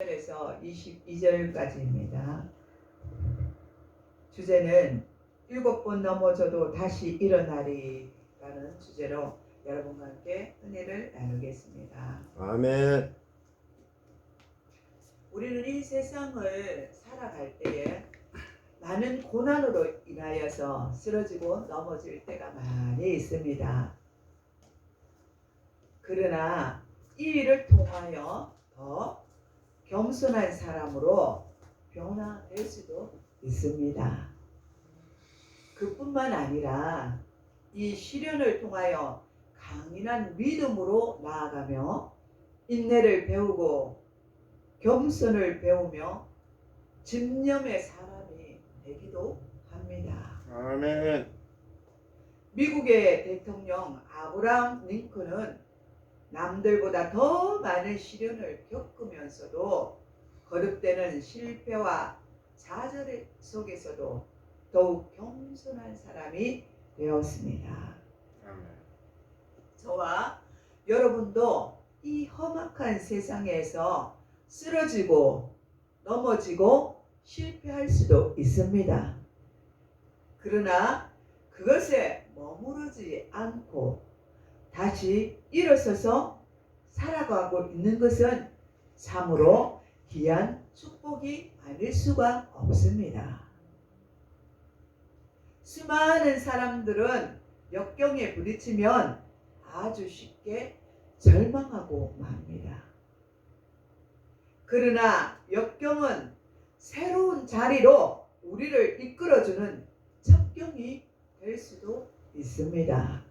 에서 22절까지입니다. 주제는 7번 넘어져도 다시 일어나리라는 주제로 여러분과 함께 은혜를 나누겠습니다. 아멘. 우리는 이 세상을 살아갈 때에 많은 고난으로 인하여서 쓰러지고 넘어질 때가 많이 있습니다. 그러나 이 일을 통하여 더 겸손한 사람으로 변화될 수도 있습니다. 그뿐만 아니라 이 시련을 통하여 강인한 믿음으로 나아가며 인내를 배우고 겸손을 배우며 집념의 사람이 되기도 합니다. 아멘. 미국의 대통령 아브라함 링컨은 남들보다 더 많은 시련을 겪으면서도 거듭되는 실패와 좌절 속에서도 더욱 겸손한 사람이 되었습니다. 아멘. 저와 여러분도 이 험악한 세상에서 쓰러지고 넘어지고 실패할 수도 있습니다. 그러나 그것에 머무르지 않고 다시 일어서서 살아가고 있는 것은 참으로 귀한 축복이 아닐 수가 없습니다. 수많은 사람들은 역경에 부딪히면 아주 쉽게 절망하고 맙니다. 그러나 역경은 새로운 자리로 우리를 이끌어주는 첩경이 될 수도 있습니다.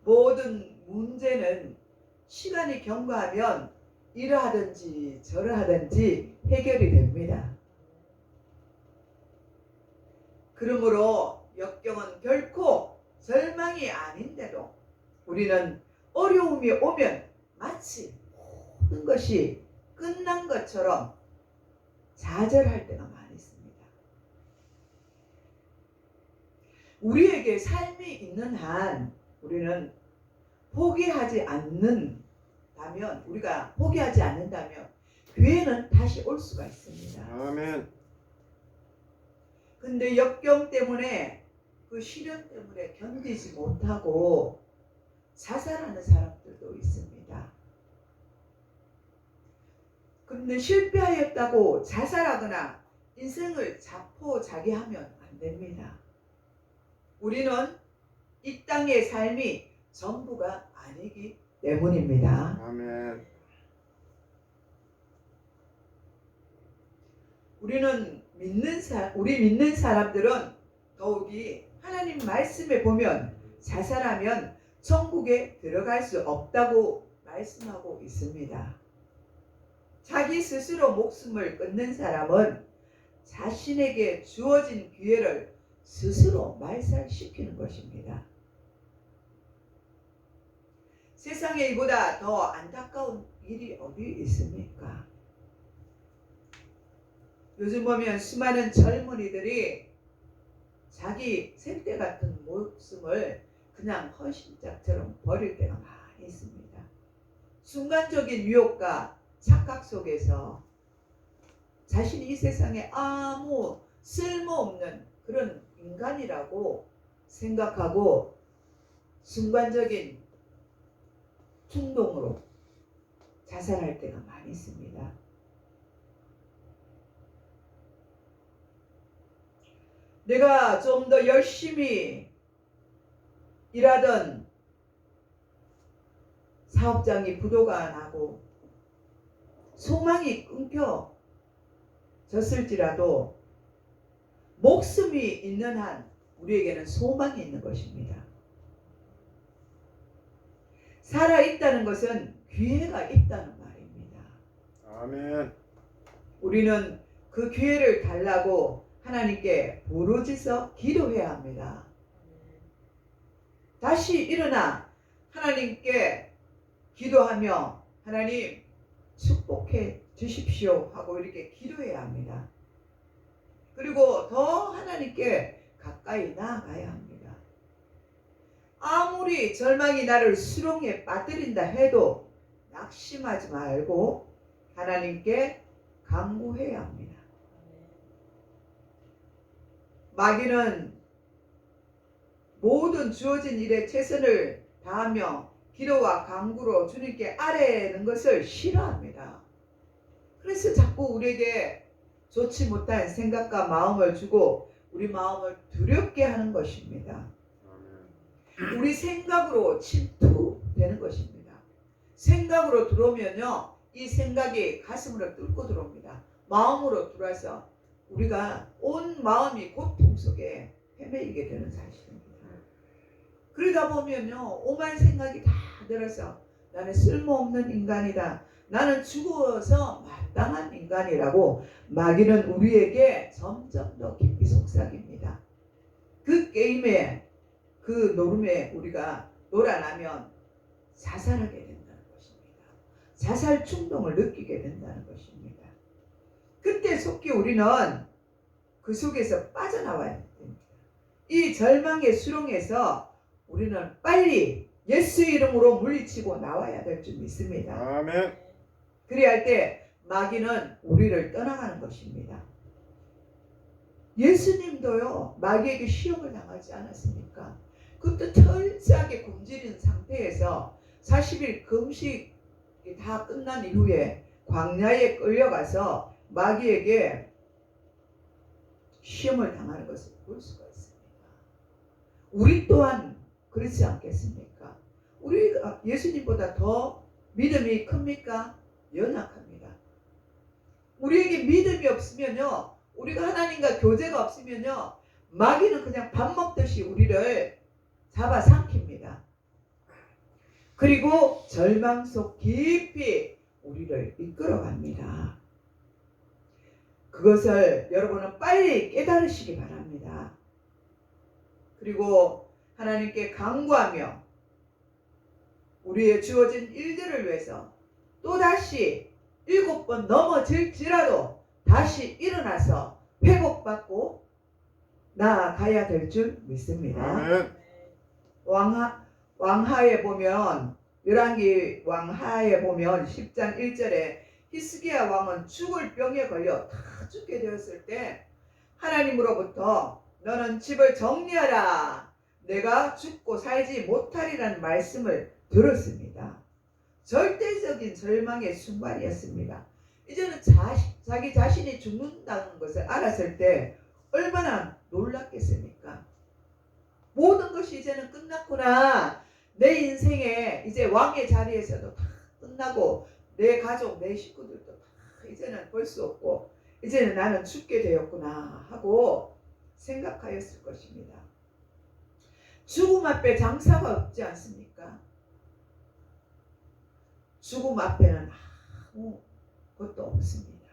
모든 문제는 시간이 경과하면 이러하든지 저러하든지 해결이 됩니다. 그러므로 역경은 결코 절망이 아닌데도 우리는 어려움이 오면 마치 모든 것이 끝난 것처럼 좌절할 때가 많이 있습니다. 우리에게 삶이 있는 한 우리는 포기하지 않는다면 기회는 다시 올 수가 있습니다. 아멘. 근데 역경 때문에 그 시련 때문에 견디지 못하고 자살하는 사람들도 있습니다. 근데 실패하였다고 자살하거나 인생을 자포자기하면 안 됩니다. 우리는 이 땅의 삶이 전부가 아니기 때문입니다. 아멘. 우리 믿는 사람들은 더욱이 하나님 말씀에 보면 자살하면 천국에 들어갈 수 없다고 말씀하고 있습니다. 자기 스스로 목숨을 끊는 사람은 자신에게 주어진 기회를 스스로 말살시키는 것입니다. 세상에 이보다 더 안타까운 일이 어디 있습니까? 요즘 보면 수많은 젊은이들이 자기 생때 같은 목숨을 그냥 헌신짝처럼 버릴 때가 많이 있습니다. 순간적인 유혹과 착각 속에서 자신이 이 세상에 아무 쓸모없는 그런 인간이라고 생각하고 순간적인 충동으로 자살할 때가 많이 있습니다. 내가 좀 더 열심히 일하던 사업장이 부도가 나고 소망이 끊겨졌을지라도 목숨이 있는 한 우리에게는 소망이 있는 것입니다. 살아있다는 것은 기회가 있다는 말입니다. 아멘. 우리는 그 기회를 달라고 하나님께 부르짖어 기도해야 합니다. 다시 일어나 하나님께 기도하며 하나님 축복해 주십시오 하고 이렇게 기도해야 합니다. 그리고 더 하나님께 가까이 나아가야 합니다. 아무리 절망이 나를 수렁에 빠뜨린다 해도 낙심하지 말고 하나님께 간구해야 합니다. 마귀는 모든 주어진 일에 최선을 다하며 기도와 간구로 주님께 아뢰는 것을 싫어합니다. 그래서 자꾸 우리에게 좋지 못한 생각과 마음을 주고 우리 마음을 두렵게 하는 것입니다. 우리 생각으로 침투되는 것입니다. 생각으로 들어오면요, 이 생각이 가슴으로 뚫고 들어옵니다. 마음으로 들어와서 우리가 온 마음이 고통 속에 헤매이게 되는 사실입니다. 그러다 보면요, 오만 생각이 다 들어서 나는 쓸모없는 인간이다, 나는 죽어서 마땅한 인간이라고 마귀는 우리에게 점점 더 깊이 속삭입니다. 그 게임에, 그 노름에 우리가 놀아나면 자살하게 된다는 것입니다. 자살 충동을 느끼게 된다는 것입니다. 그때 속히 우리는 그 속에서 빠져나와야 됩니다. 이 절망의 수렁에서 우리는 빨리 예수 이름으로 물리치고 나와야 될 줄 믿습니다. 아멘. 그래야 할 때 마귀는 우리를 떠나가는 것입니다. 예수님도요, 마귀에게 시험을 당하지 않았습니까? 그것도 철저하게 굶주린 상태에서 40일 금식이 다 끝난 이후에 광야에 끌려가서 마귀에게 시험을 당하는 것을 볼 수가 있습니다. 우리 또한 그렇지 않겠습니까? 우리가 예수님보다 더 믿음이 큽니까? 연약합니다. 우리에게 믿음이 없으면요, 우리가 하나님과 교제가 없으면요, 마귀는 그냥 밥 먹듯이 우리를 잡아 삼킵니다. 그리고 절망 속 깊이 우리를 이끌어갑니다. 그것을 여러분은 빨리 깨달으시기 바랍니다. 그리고 하나님께 간구하며 우리의 주어진 일들을 위해서 또다시 7번 넘어질지라도 다시 일어나서 회복받고 나아가야 될 줄 믿습니다. 아멘. 왕하에 보면, 열왕기 왕하에 보면 10장 1절에 히스기야 왕은 죽을 병에 걸려 다 죽게 되었을 때 하나님으로부터 너는 집을 정리하라, 내가 죽고 살지 못하리라는 말씀을 들었습니다. 절대적인 절망의 순간이었습니다. 이제는 자기 자신이 죽는다는 것을 알았을 때 얼마나 놀랐겠습니까? 모든 것이 이제는 끝났구나. 내 인생에 이제 왕의 자리에서도 다 끝나고 내 가족, 내 식구들도 다 이제는 볼 수 없고 이제는 나는 죽게 되었구나 하고 생각하였을 것입니다. 죽음 앞에 장사가 없지 않습니까? 죽음 앞에는 아무것도 없습니다.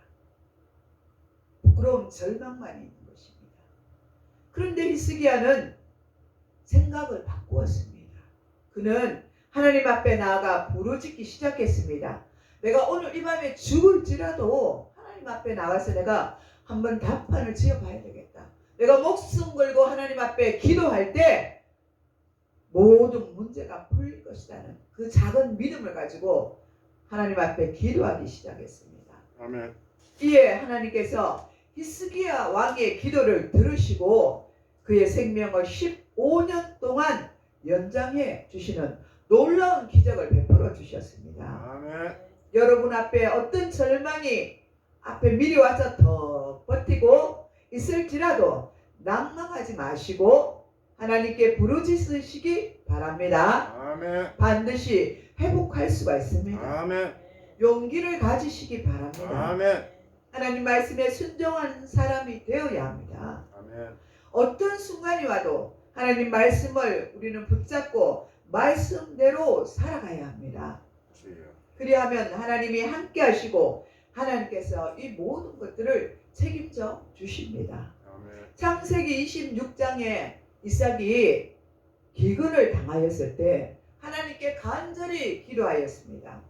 부끄러운 절망만 있는 것입니다. 그런데 히스기야는 생각을 바꾸었습니다. 그는 하나님 앞에 나아가 부르짖기 시작했습니다. 내가 오늘 이 밤에 죽을지라도 하나님 앞에 나가서 내가 한번 답판을 지어봐야 되겠다. 내가 목숨 걸고 하나님 앞에 기도할 때 모든 문제가 풀릴 것이라는 그 작은 믿음을 가지고 하나님 앞에 기도하기 시작했습니다. 아멘. 이에 하나님께서 히스기야 왕의 기도를 들으시고 그의 생명을 15년 동안 연장해 주시는 놀라운 기적을 베풀어 주셨습니다. 아멘. 여러분 앞에 어떤 절망이 앞에 미리 와서 더 버티고 있을지라도 낭망하지 마시고 하나님께 부르짖으시기 바랍니다. 아멘. 반드시 회복할 수가 있습니다. 아멘. 용기를 가지시기 바랍니다. 아멘. 하나님 말씀에 순종하는 사람이 되어야 합니다. 아멘. 어떤 순간이 와도 하나님 말씀을 우리는 붙잡고 말씀대로 살아가야 합니다. 주여. 그리하면 하나님이 함께 하시고 하나님께서 이 모든 것들을 책임져 주십니다. 아멘. 창세기 26장에 이삭이 기근을 당하였을 때 하나님께 간절히 기도하였습니다.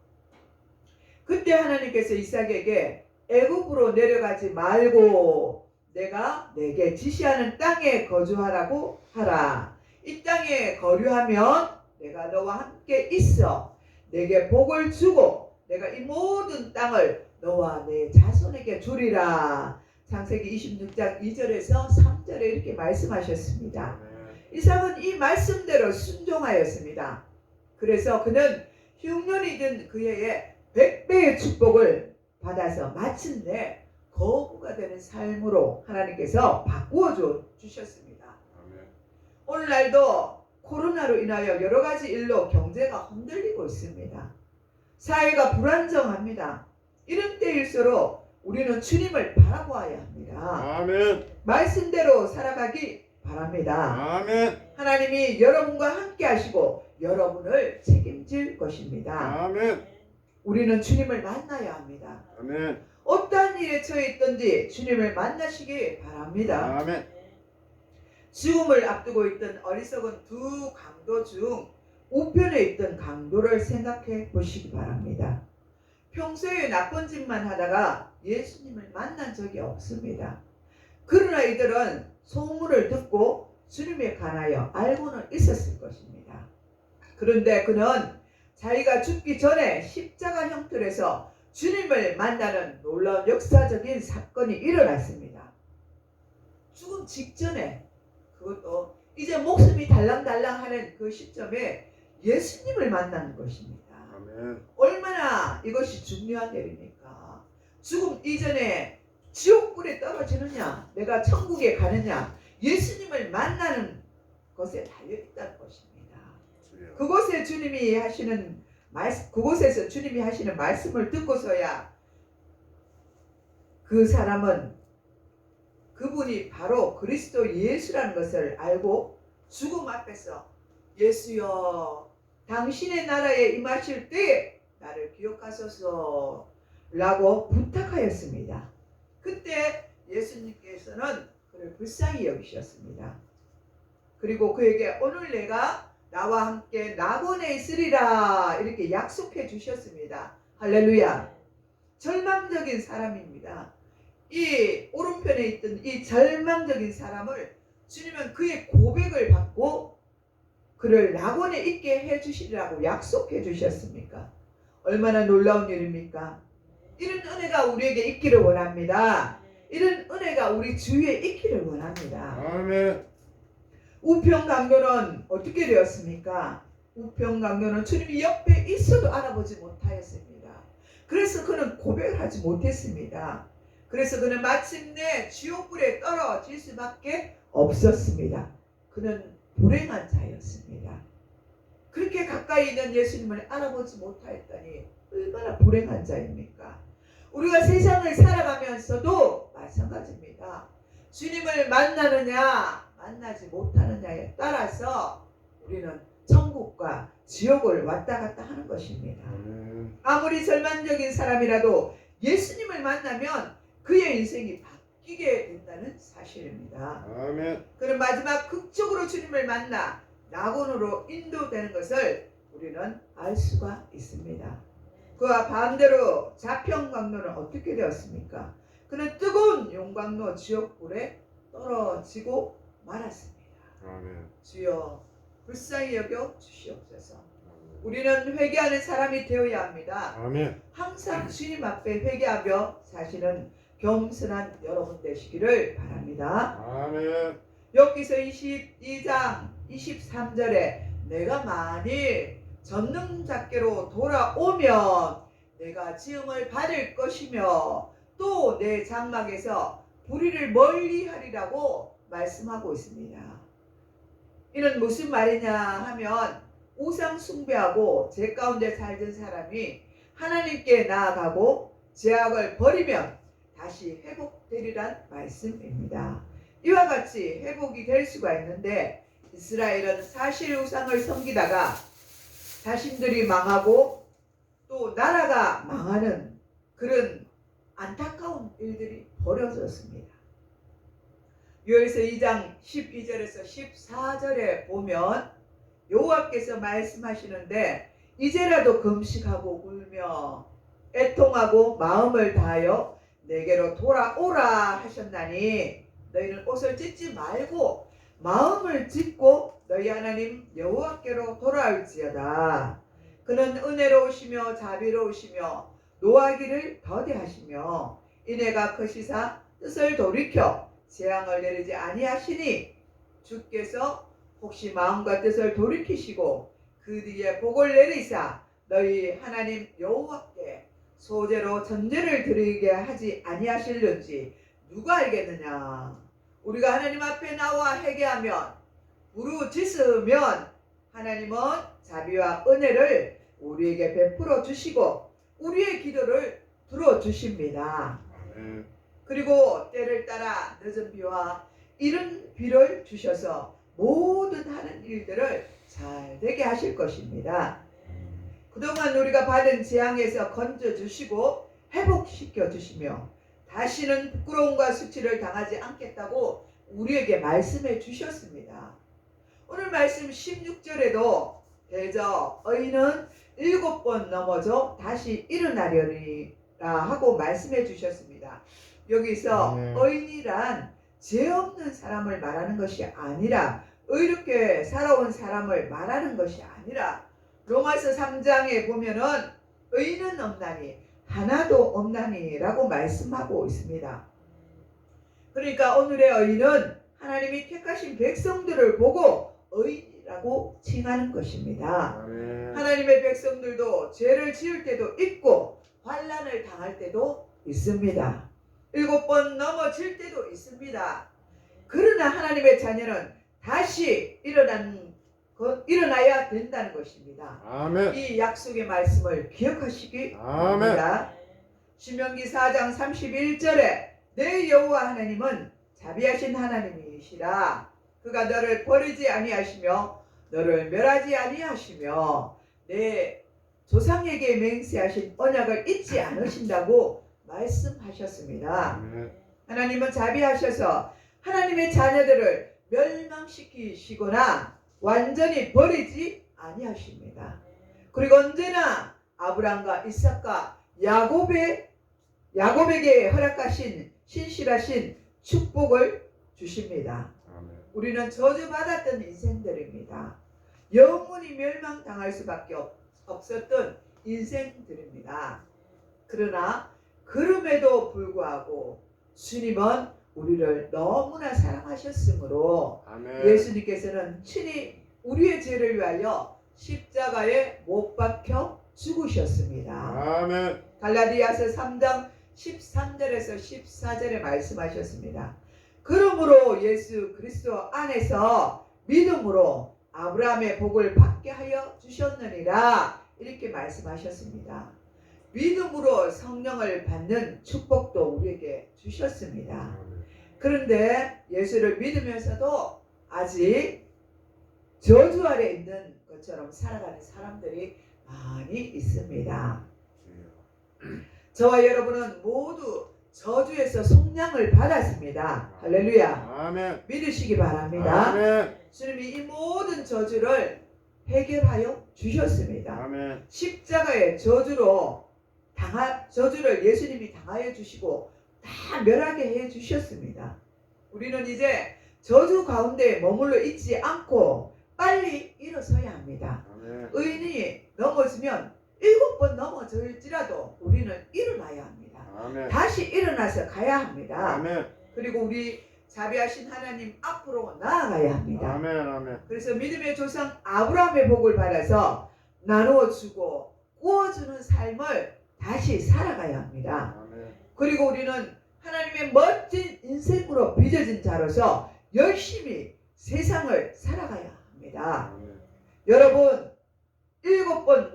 그때 하나님께서 이삭에게 애굽으로 내려가지 말고 내가 내게 지시하는 땅에 거주하라고 하라. 이 땅에 거류하면 내가 너와 함께 있어 내게 복을 주고 내가 이 모든 땅을 너와 내 자손에게 주리라. 창세기 26장 2절에서 3절에 이렇게 말씀하셨습니다. 이삭은 이 말씀대로 순종하였습니다. 그래서 그는 흉년이 든 그 해에 100배의 축복을 받아서 마침내 거부가 되는 삶으로 하나님께서 바꾸어 주셨습니다. 오늘날도 코로나로 인하여 여러 가지 일로 경제가 흔들리고 있습니다. 사회가 불안정합니다. 이런 때일수록 우리는 주님을 바라보아야 합니다. 아멘. 말씀대로 살아가기 바랍니다. 아멘. 하나님이 여러분과 함께 하시고 여러분을 책임질 것입니다. 아멘. 우리는 주님을 만나야 합니다. 아멘. 어떠한 일에 처해 있든지 주님을 만나시기 바랍니다. 아멘. 죽음을 앞두고 있던 어리석은 두 강도 중 우편에 있던 강도를 생각해 보시기 바랍니다. 평소에 나쁜 짓만 하다가 예수님을 만난 적이 없습니다. 그러나 이들은 소문을 듣고 주님에 관하여 알고는 있었을 것입니다. 그런데 그는 자기가 죽기 전에 십자가 형틀에서 주님을 만나는 놀라운 역사적인 사건이 일어났습니다. 죽음 직전에, 그것도 이제 목숨이 달랑달랑하는 그 시점에 예수님을 만나는 것입니다. 아멘. 얼마나 이것이 중요한 일입니까? 죽음 이전에 지옥불에 떨어지느냐, 내가 천국에 가느냐, 예수님을 만나는 것에 달려있다는 것입니다. 그곳에 주님이 하시는 그곳에서 주님이 하시는 말씀을 듣고서야 그 사람은 그분이 바로 그리스도 예수라는 것을 알고 죽음 앞에서 예수여, 당신의 나라에 임하실 때 나를 기억하소서 라고 부탁하였습니다. 그때 예수님께서는 그를 불쌍히 여기셨습니다. 그리고 그에게 오늘 내가 나와 함께 낙원에 있으리라 이렇게 약속해 주셨습니다. 할렐루야. 절망적인 사람입니다. 이 오른편에 있던 이 절망적인 사람을 주님은 그의 고백을 받고 그를 낙원에 있게 해주시리라고 약속해 주셨습니까? 얼마나 놀라운 일입니까? 이런 은혜가 우리에게 있기를 원합니다. 이런 은혜가 우리 주위에 있기를 원합니다. 아멘. 우편강도는 어떻게 되었습니까? 우편강도는 주님이 옆에 있어도 알아보지 못하였습니다. 그래서 그는 고백을 하지 못했습니다. 그래서 그는 마침내 지옥불에 떨어질 수밖에 없었습니다. 그는 불행한 자였습니다. 그렇게 가까이 있는 예수님을 알아보지 못하였다니 얼마나 불행한 자입니까? 우리가 세상을 살아가면서도 마찬가지입니다. 주님을 만나느냐 만나지 못하느냐에 따라서 우리는 천국과 지옥을 왔다 갔다 하는 것입니다. 아무리 절망적인 사람이라도 예수님을 만나면 그의 인생이 바뀌게 된다는 사실입니다. 아멘. 그는 마지막 극적으로 주님을 만나 낙원으로 인도되는 것을 우리는 알 수가 있습니다. 그와 반대로 자평강도는 어떻게 되었습니까? 그는 뜨거운 용광로 지옥불에 떨어지고 말았습니다. 아멘. 주여 불쌍히 여겨 주시옵소서. 우리는 회개하는 사람이 되어야 합니다. 아멘. 항상 주님 앞에 회개하며 사시는 겸손한 여러분 되시기를 바랍니다. 아멘. 욥기서 22장 23절에 내가 만일 전능자께로 돌아오면 내가 지음을 받을 것이며 또 내 장막에서 불의를 멀리하리라고 말씀하고 있습니다. 이는 무슨 말이냐 하면 우상 숭배하고 죄 가운데 살던 사람이 하나님께 나아가고 죄악을 버리면 다시 회복되리란 말씀입니다. 이와 같이 회복이 될 수가 있는데 이스라엘은 사실 우상을 섬기다가 자신들이 망하고 또 나라가 망하는 그런 안타까운 일들이 벌어졌습니다. 요엘서 2장 12절에서 14절에 보면 여호와께서 말씀하시는데 이제라도 금식하고 울며 애통하고 마음을 다하여 내게로 돌아오라 하셨나니 너희는 옷을 찢지 말고 마음을 찢고 너희 하나님 여호와께로 돌아올지어다. 그는 은혜로우시며 자비로우시며 노하기를 더디하시며 이내가 크시사 뜻을 돌이켜 재앙을 내리지 아니하시니 주께서 혹시 마음과 뜻을 돌이키시고 그 뒤에 복을 내리사 너희 하나님 여호와께 소제로 전제를 드리게 하지 아니하실는지 누가 알겠느냐. 우리가 하나님 앞에 나와 회개하면 부르짖으면 하나님은 자비와 은혜를 우리에게 베풀어 주시고 우리의 기도를 들어주십니다. 아멘. 그리고 때를 따라 늦은 비와 이른 비를 주셔서 모든 하는 일들을 잘 되게 하실 것입니다. 그동안 우리가 받은 재앙에서 건져주시고 회복시켜 주시며 다시는 부끄러움과 수치를 당하지 않겠다고 우리에게 말씀해 주셨습니다. 오늘 말씀 16절에도 대저 의인은 7번 넘어져 다시 일어나려니라 하고 말씀해 주셨습니다. 여기서 의인이란 죄 없는 사람을 말하는 것이 아니라 의롭게 살아온 사람을 말하는 것이 아니라 로마서 3장에 보면은 의인은 없나니 하나도 없나니 라고 말씀하고 있습니다. 그러니까 오늘의 의인은 하나님이 택하신 백성들을 보고 의인이라고 칭하는 것입니다. 아멘. 하나님의 백성들도 죄를 지을 때도 있고 환난을 당할 때도 있습니다. 7번 넘어질 때도 있습니다. 그러나 하나님의 자녀는 다시 일어나야 된다는 것입니다. 아멘. 이 약속의 말씀을 기억하시기 바랍니다. 신명기 4장 31절에 내 여호와 하나님은 자비하신 하나님이시라. 그가 너를 버리지 아니하시며 너를 멸하지 아니하시며 내 조상에게 맹세하신 언약을 잊지 않으신다고 말씀하셨습니다. 아멘. 하나님은 자비하셔서 하나님의 자녀들을 멸망시키시거나 완전히 버리지 아니하십니다. 그리고 언제나 아브람과 이삭과 야곱에게 허락하신 신실하신 축복을 주십니다. 아멘. 우리는 저주받았던 인생들입니다. 영원히 멸망당할 수밖에 없었던 인생들입니다. 그러나 그럼에도 불구하고 주님은 우리를 너무나 사랑하셨으므로 아멘. 예수님께서는 친히 우리의 죄를 위하여 십자가에 못 박혀 죽으셨습니다. 아멘. 갈라디아서 3장 13절에서 14절에 말씀하셨습니다. 그러므로 예수 그리스도 안에서 믿음으로 아브라함의 복을 받게 하여 주셨느니라 이렇게 말씀하셨습니다. 믿음으로 성령을 받는 축복도 우리에게 주셨습니다. 그런데 예수를 믿으면서도 아직 저주 아래 있는 것처럼 살아가는 사람들이 많이 있습니다. 저와 여러분은 모두 저주에서 속량을 받았습니다. 할렐루야. 아멘. 믿으시기 바랍니다. 아멘. 주님이 이 모든 저주를 해결하여 주셨습니다. 아멘. 십자가의 저주를 예수님이 당하여 주시고 다 멸하게 해 주셨습니다. 우리는 이제 저주 가운데 머물러 있지 않고 빨리 일어서야 합니다. 아멘. 의인이 넘어지면 7번 넘어질지라도 우리는 일어나야 합니다. 아멘. 다시 일어나서 가야 합니다. 아멘. 그리고 우리 자비하신 하나님 앞으로 나아가야 합니다. 아멘. 아멘. 그래서 믿음의 조상 아브라함의 복을 받아서 나누어 주고 구워주는 삶을 다시 살아가야 합니다. 아멘. 그리고 우리는 하나님의 멋진 인생으로 빚어진 자로서 열심히 세상을 살아가야 합니다. 아멘. 여러분 7번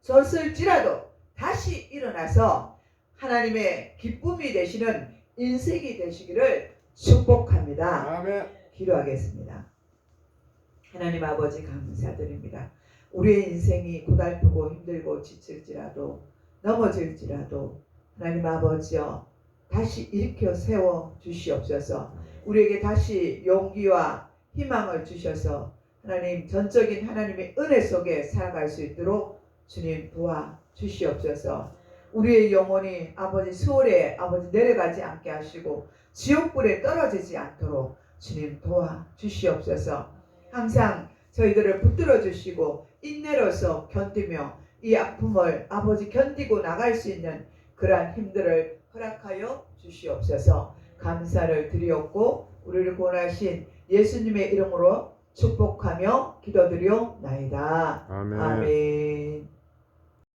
넘어졌을지라도 다시 일어나서 하나님의 기쁨이 되시는 인생이 되시기를 축복합니다. 아멘. 기도하겠습니다. 하나님 아버지 감사드립니다. 우리의 인생이 고달프고 힘들고 지칠지라도 넘어질지라도 하나님 아버지여 다시 일으켜 세워 주시옵소서. 우리에게 다시 용기와 희망을 주셔서 하나님 전적인 하나님의 은혜 속에 살아갈 수 있도록 주님 도와 주시옵소서. 우리의 영혼이 아버지 수월에 아버지 내려가지 않게 하시고 지옥불에 떨어지지 않도록 주님 도와 주시옵소서. 항상 저희들을 붙들어 주시고 인내로서 견디며 이 아픔을 아버지 견디고 나갈 수 있는 그러한 힘들을 허락하여 주시옵소서. 감사를 드리옵고 우리를 구원하신 예수님의 이름으로 축복하며 기도드리옵나이다. 아멘. 아멘.